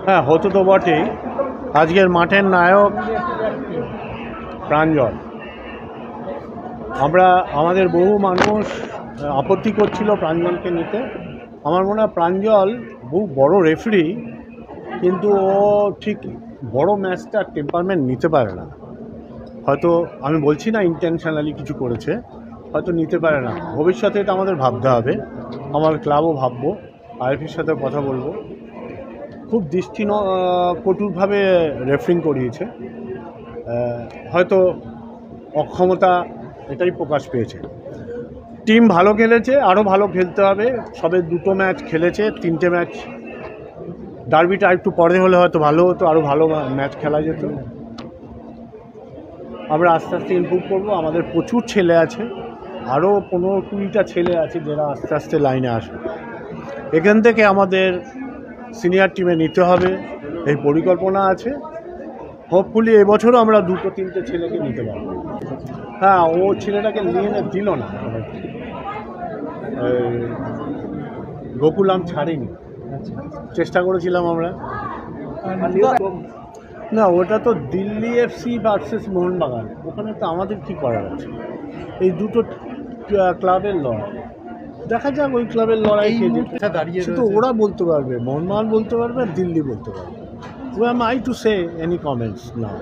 হ্যাঁ, হতো তো বটেই। আজকের মাঠের নায়ক প্রাঞ্জল। আমাদের বহু মানুষ আপত্তি করছিল প্রাঞ্জলকে নিতে। আমার মনে হয় প্রাঞ্জল বহু বড় রেফারি, কিন্তু ও ঠিক বড় ম্যাচটা টেম্পারমেন্ট নিতে পারে না। হয়তো আমি বলছি না ইন্টেনশনালি কিছু করেছে, হয়তো নিতে পারে না। ভবিষ্যতে এটা আমাদের ভাবতে হবে, আমার ক্লাবও ভাববো, আইএফএর সাথে কথা বলবো। খুব কঠোরভাবে রেফারিং করিয়েছে, হয়তো অক্ষমতা এটাই প্রকাশ পেয়েছে। টিম ভালো খেলেছে, আরও ভালো খেলতে হবে। সবে 2টো ম্যাচ খেলেছে, 3টে ম্যাচ। ডার্বিটা একটু পরে হলে হয়তো ভালো হতো, আরও ভালো ম্যাচ খেলা যেত। আমরা আস্তে আস্তে ইমপ্রুভ করবো। আমাদের প্রচুর ছেলে আছে, আরও 15-20টা ছেলে আছে যারা আস্তে আস্তে লাইনে আসবে। এখান থেকে আমাদের সিনিয়র টিমে নিতে হবে, এই পরিকল্পনা আছে। হোপফুলি এবছরও আমরা 2-3টে ছেলেকে নিতে পারবো। হ্যাঁ, ও ছেলেটাকে নিয়ে দিল না, গোকুলাম ছাড়িনি, চেষ্টা করেছিলাম আমরা। না, ওটা তো দিল্লি এফসি ভার্সেস মোহনবাগান, ওখানে তো আমাদের কী করার আছে? এই দুটো ক্লাবের লড়াই, দেখা যাক ওই ক্লাবের লড়াই কে যেতে। শুধু ওরা বলতে পারবে, মোহনবাগান বলতে পারবে আর দিল্লি বলতে পারবে। Who am I to say any comments now?